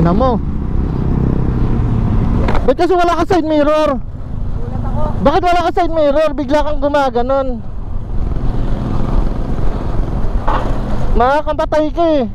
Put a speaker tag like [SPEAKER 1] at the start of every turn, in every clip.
[SPEAKER 1] Tingnan mo. Ba't kasi wala ka side mirror?
[SPEAKER 2] Ulat ako.
[SPEAKER 1] Bakit wala ka side mirror? Bigla kang gumaganon. Makakampatay ka eh.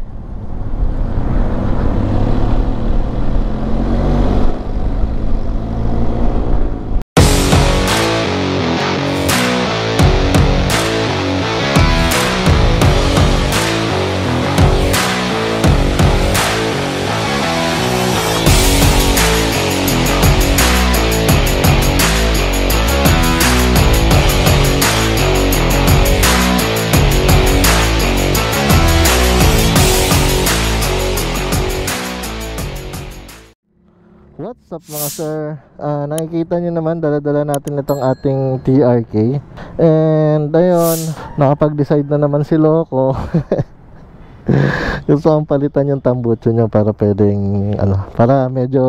[SPEAKER 1] What's up mga sir? Nakikita nyo naman, dala-dala natin itong ating TRK. And ayun, nakapag-decide na naman si Loco. Gusto kong palitan yung tambucho niya para pwedeng para medyo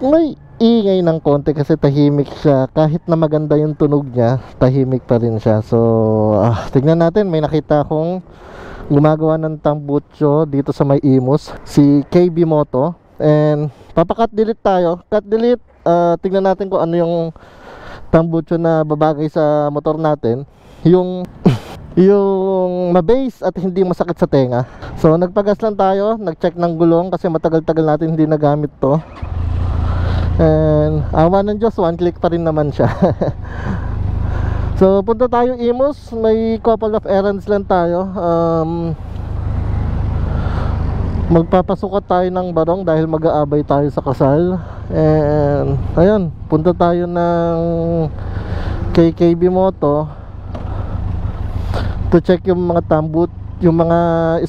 [SPEAKER 1] may ingay ng konti kasi tahimik siya. Kahit na maganda yung tunog niya, tahimik pa rin siya. So tignan natin, may nakita akong gumagawa ng tambucho dito sa may Imus, si KB Moto. And papakat delete tayo. Cut delete. Tingnan natin kung ano yung tambucho na babagay sa motor natin. Yung mabase at hindi masakit sa tenga. So nagpagas lang tayo, nag-check ng gulong kasi matagal-tagal natin hindi nagamit to. And awa ng Diyos, one click pa rin naman siya. So punta tayo Imus. May couple of errands lang tayo. Magpapasukat tayo ng Barong dahil mag-aabay tayo sa kasal. And ayun, punta tayo ng KB Moto to check yung mga tambut, yung mga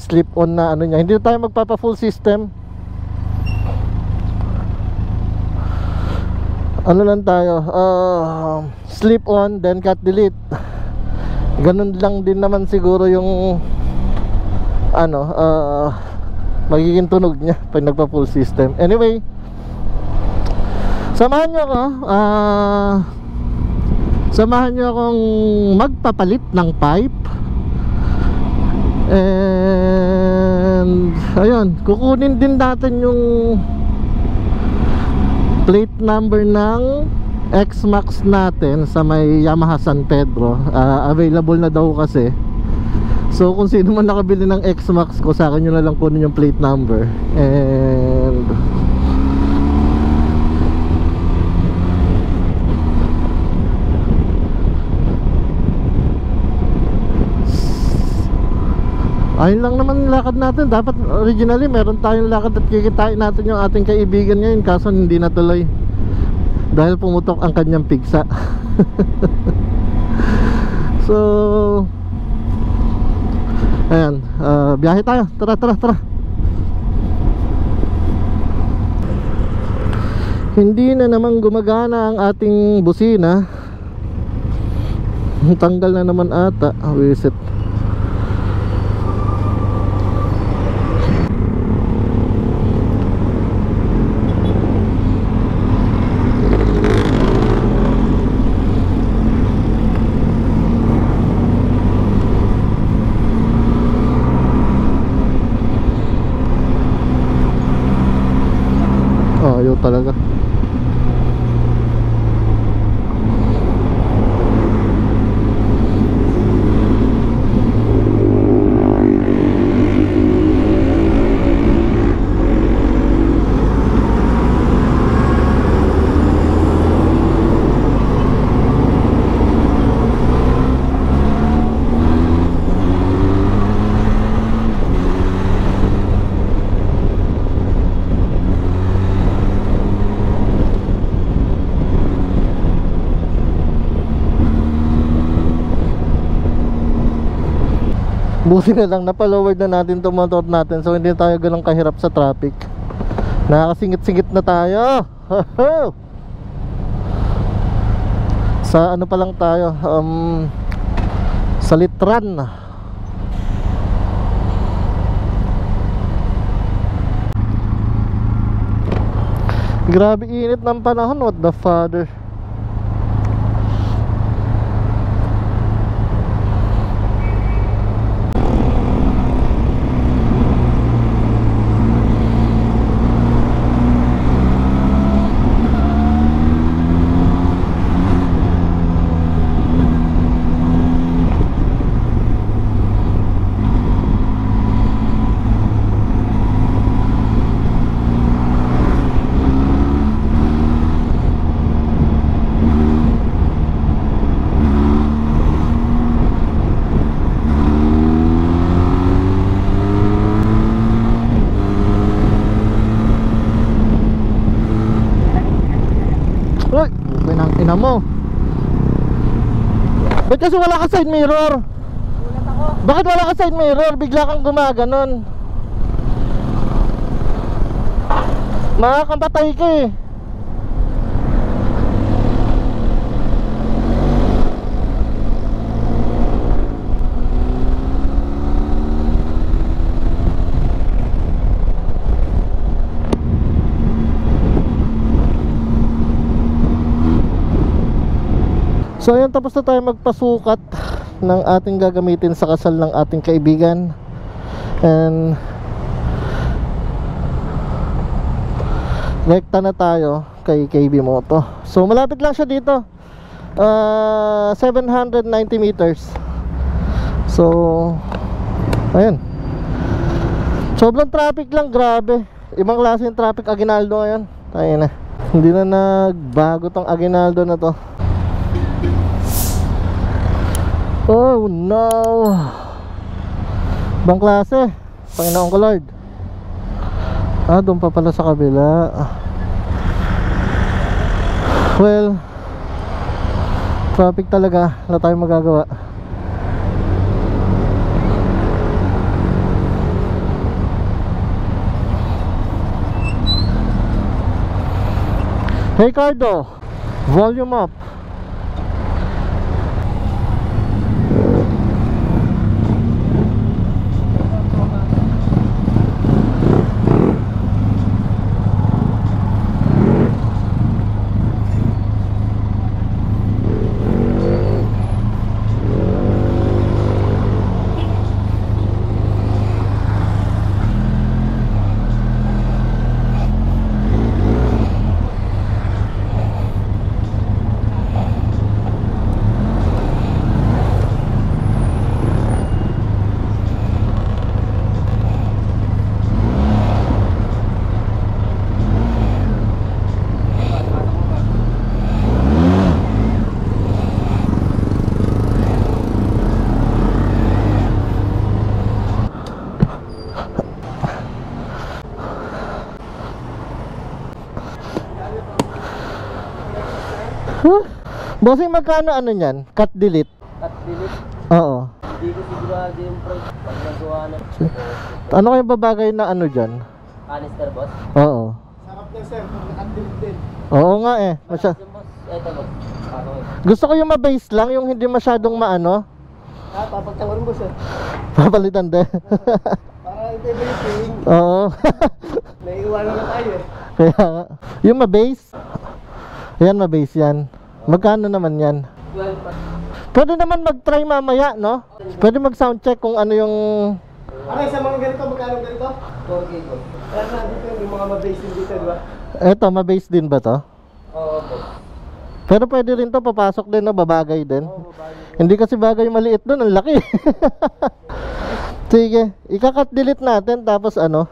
[SPEAKER 1] slip-on na niya. Hindi tayo magpapa-full system. Ano lang tayo, slip-on then cut delete. Ganun lang din naman siguro yung magiging tunog niya pag nagpa full system. Anyway, samahan nyo akong magpapalit ng pipe. And ayun, kukunin din natin yung plate number ng X-Max natin sa may Yamaha San Pedro. Available na daw kasi. So kung sino man nakabili ng X-Max ko, sa akin nyo na lang kunin yung plate number. And ayun lang naman lakad natin. Dapat originally meron tayong lakad at kikitain natin yung ating kaibigan ngayon, kaso hindi natuloy dahil pumutok ang kanyang pigsa. So ayan, biyahe tayo. Tara. Hindi na naman gumagana ang ating busina. Tanggal na naman ata. Visit. Ayaw talaga. Buti na lang napalowered na natin itong motor natin, so hindi tayo ganun kahirap sa traffic. Nakakasingit-singit na tayo. Sa ano pa lang tayo, sa Litran. Grabe init ng panahon, what the father. Ba't kasi wala ka side mirror?
[SPEAKER 2] Ulat ako.
[SPEAKER 1] Bakit wala ka side mirror? Bigla kang gumaganon. Makakampatay ka eh. So ayan, tapos na tayo magpasukat ng ating gagamitin sa kasal ng ating kaibigan. And rekta na tayo kay KB Moto. So malapit lang siya dito, 790 meters. So ayan, sobrang traffic lang, grabe. Ibang klase yung traffic Aguinaldo ngayon. Tayo na, hindi na nagbago tong Aguinaldo na to. Oh no, ibang klase, Panginoon ko Lord. Doon pa pala sa kabila. Well, traffic talaga, wala tayong magagawa. Hey Cardo, volume up. Bossing, magkano ano nyan? Cut delete?
[SPEAKER 2] Cut delete?
[SPEAKER 1] Oo.
[SPEAKER 2] Hindi ko sigurado yung price pag nagawa na.
[SPEAKER 1] Ano kayong babagay na ano dyan?
[SPEAKER 2] Canister, boss?
[SPEAKER 1] Oo.
[SPEAKER 2] Sarap na, sir. Cut delete din.
[SPEAKER 1] Oo nga eh.
[SPEAKER 2] Boss. Ito, boss.
[SPEAKER 1] Gusto ko yung ma-base lang, yung hindi masyadong maano.
[SPEAKER 2] Papagtawarin mo, sir.
[SPEAKER 1] Papalitan din.
[SPEAKER 2] Para iba-iba yung feeling.
[SPEAKER 1] Oo.
[SPEAKER 2] Naiiwanan na tayo eh.
[SPEAKER 1] Kaya nga. Yung ma-base? Ayan, ma-base yan. Magkano naman yan?
[SPEAKER 2] 12 pa.
[SPEAKER 1] Pwede naman mag-try mamaya, no? Pwede mag-sound check kung ano yung...
[SPEAKER 2] Okay, sa mga ganito, magkano ganito? 4K ko. Kaya na dito yung mga ma-base din dito, di ba?
[SPEAKER 1] Eto, ma-base din ba to?
[SPEAKER 2] Oo, po.
[SPEAKER 1] Pero pwede rin to, papasok din, no? Babagay din.
[SPEAKER 2] Oo, babagay.
[SPEAKER 1] Hindi kasi bagay maliit doon, ang laki. Sige, ika-cut delete natin, tapos ano?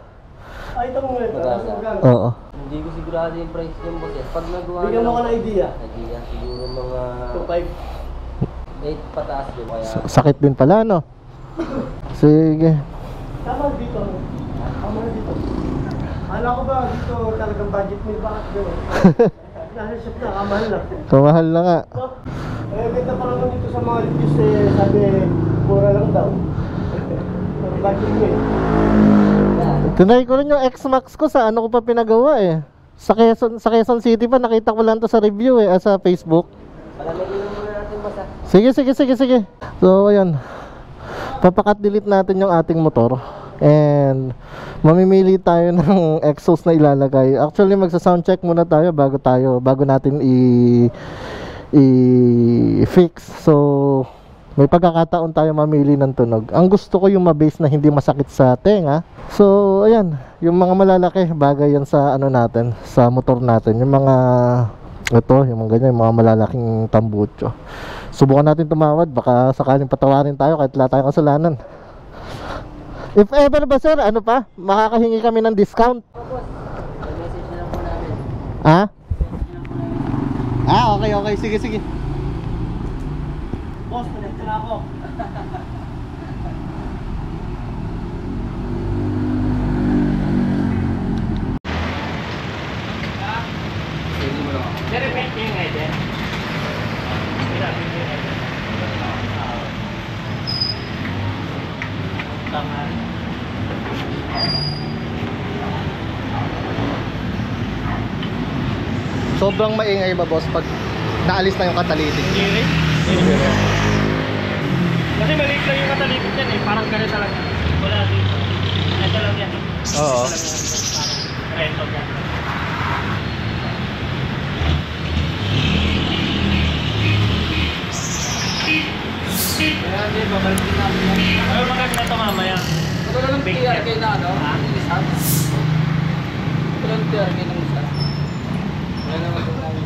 [SPEAKER 2] Ito mo ito.
[SPEAKER 1] Oo.
[SPEAKER 2] Hindi ko sigurado yung price yung boss eh. Pag nagawa
[SPEAKER 3] Bigyan mo ko ng idea.
[SPEAKER 2] Idea, siguro mga
[SPEAKER 3] 2.5.
[SPEAKER 2] 8 pataas din kaya.
[SPEAKER 1] Sakit din pala, no? Sige.
[SPEAKER 3] Tama dito. Tama dito. Ala ko ba dito talagang budget meal bakit gano'n? Nasa shop na, kamahal na.
[SPEAKER 1] Kamahal na nga.
[SPEAKER 3] So, ganda pa naman dito sa mga reviews eh, sabi mura lang daw. Budget meal.
[SPEAKER 1] Tinry ko rin yung X-Max ko, sa ano ko pa pinagawa eh. Sa Quezon City pa, nakita ko lang to sa review eh, sa Facebook.
[SPEAKER 2] Palamigin muna natin basta.
[SPEAKER 1] Sige. So ayan, papakat delete natin yung ating motor. And mamimili tayo ng exhaust na ilalagay. Actually magsa-sound check muna tayo bago natin i-fix. So may pagkakataon tayo mamili ng tunog. Ang gusto ko yung mabase na hindi masakit sa tenga. So ayan, yung mga malalaki bagay yan sa ano natin, sa motor natin. Yung mga yung mga ganyan, yung mga malalaking tambucho. Subukan natin tumawad, baka sakaling patawarin tayo kahit wala tayong kasalanan. If ever ba sir, ano pa, makakahingi kami ng discount.
[SPEAKER 2] Message na lang po namin.
[SPEAKER 1] Okay, sige.
[SPEAKER 3] Boss, connect na ako. tanghali.
[SPEAKER 1] Sobrang maingay ba boss pag naalis na yung catalytic?
[SPEAKER 3] Hindi rin. Kasi maliit lang yung katalitik yan eh. Parang ganito lang. Wala dito. Ito lang yan.
[SPEAKER 1] Oo.
[SPEAKER 3] Ito lang yan. Parang reto yan. Kaya hindi, babalik din namin yan. Ay, maganda ito mamaya.
[SPEAKER 2] Ito lang TRK na ano? Isa? Ito lang TRK ng isa. Wala naman ito namin.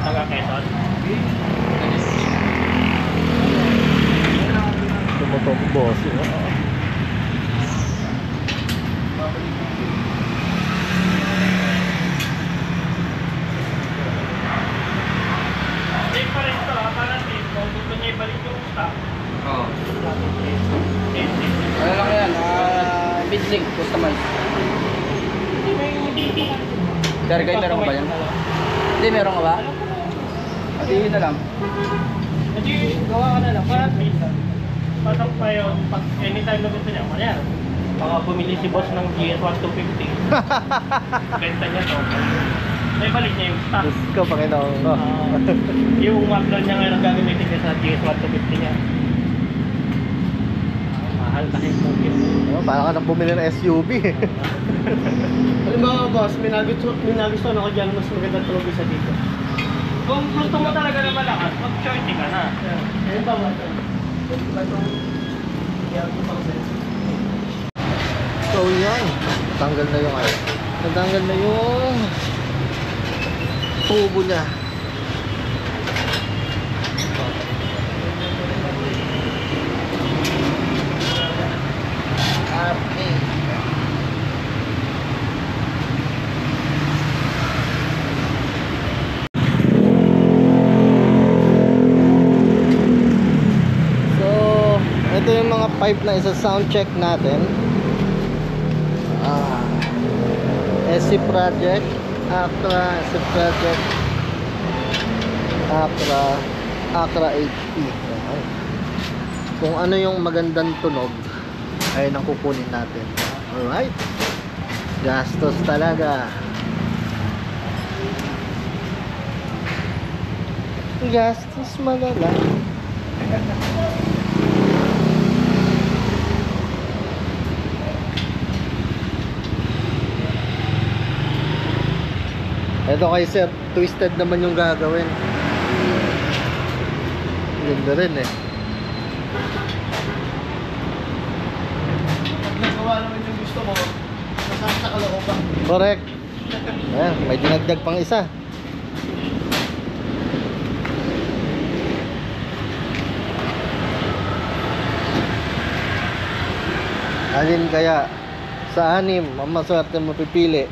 [SPEAKER 3] Taga-Quezon.
[SPEAKER 1] Tumutok boss.
[SPEAKER 3] Safe pa rin ito ha. Parang safe. Kung gusto niya ibalik yung stock.
[SPEAKER 2] Oo.
[SPEAKER 3] Safe.
[SPEAKER 2] Ano lang yan? Bitlink, customize. TRK meron ka ba yan? Hindi, meron ka ba? Patihin na lang.
[SPEAKER 3] Hindi, gawa ka na lang. Parang safe. Pasok pa yun. Pag anytime na gusto niya, kanya. Baka bumili si boss ng GS1250. Benta niya to. May balik niya yung stock.
[SPEAKER 1] Diyos ko, Panginoon ko.
[SPEAKER 3] Yung Macron niya ngayon ang gagamitin niya sa GS1250 niya. Mahal kasi mungkin.
[SPEAKER 1] Parang ka nang bumili ng SUV.
[SPEAKER 3] Alam mo boss, may nagustuhan ako dyan. Mas magandang tulog isa dito. Kung gusto mo talaga na malakas, mag-shorty ka na. Ayun ba ba ito?
[SPEAKER 1] So yan, tanggal na yung ano. Natanggal na yung tubo niya. Okay. So, ito yung mga pipe na isa-sound check natin. SC Project, Acra, SC Project, Acra HP. Kung ano yung magandang tunog, ay nang kukunin natin. Alright. Gastos talaga. Gastos malala. Ito kay sir, twisted naman yung gagawin. Ganda rin eh.
[SPEAKER 3] Pag nagawa naman yung gusto mo, masakta ka lang ba?
[SPEAKER 1] Correct. Ayan, may dinagdag pang isa. Alin kaya sa anim ang maswerte mo pipili?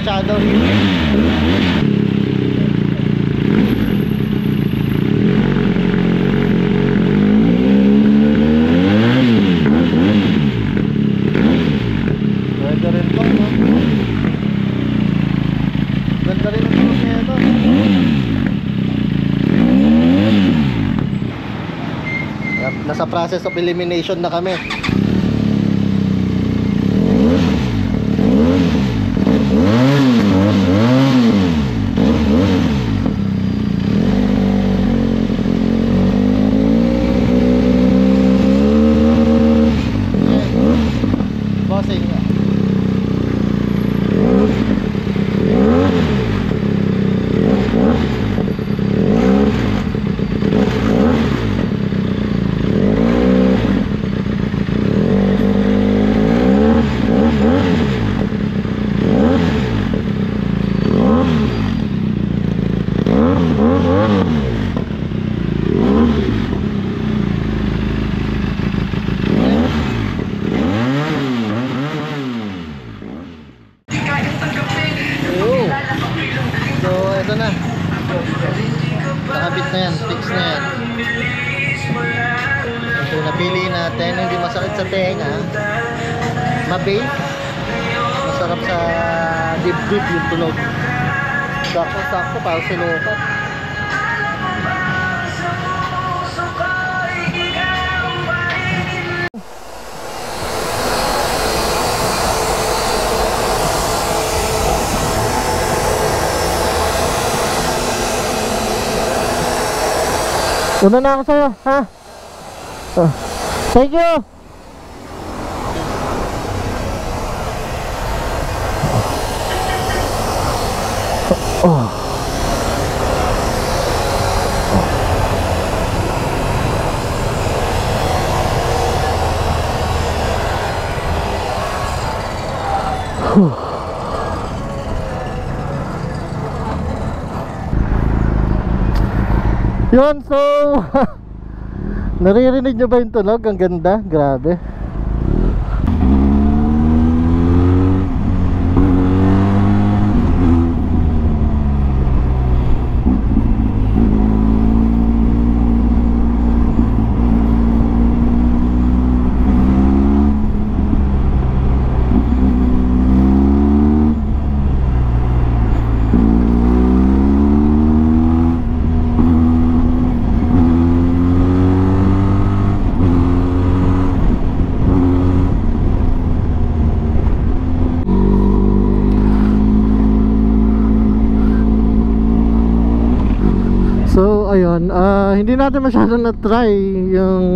[SPEAKER 1] masyado. Ganda rin to, no? Ganda rin ang tunog niya ito. Nasa process of elimination na kami. napili natin, hindi masakit sa tenga, mabait, masarap sa dibdib yung tunog. Sakto-sakto para sinukat. Una na ako sa'yo, ha? Thank you! Oh. Yun, so naririnig nyo ba yung tunog? Ang ganda, grabe. So ayun, hindi natin masyadong na-try yung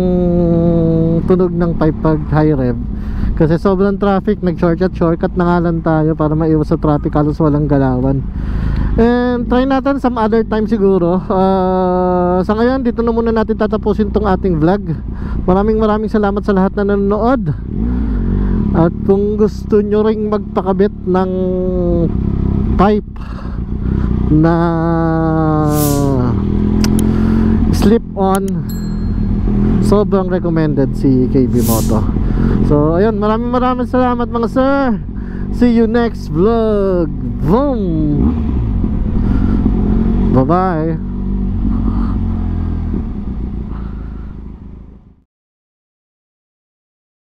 [SPEAKER 1] tunog ng pipe pag high rev kasi sobrang traffic, nag-shortcut na nga lang tayo para maiwas sa traffic, halos walang galawan. And try natin some other time siguro. Sa ngayon, dito na muna natin tatapusin tong ating vlog. Maraming salamat sa lahat na nanonood. At kung gusto nyo ring magpakabit ng pipe na slip on, sobrang recommended si KB Moto. So ayun, maraming salamat mga sir. See you next vlog. Boom. Bye bye.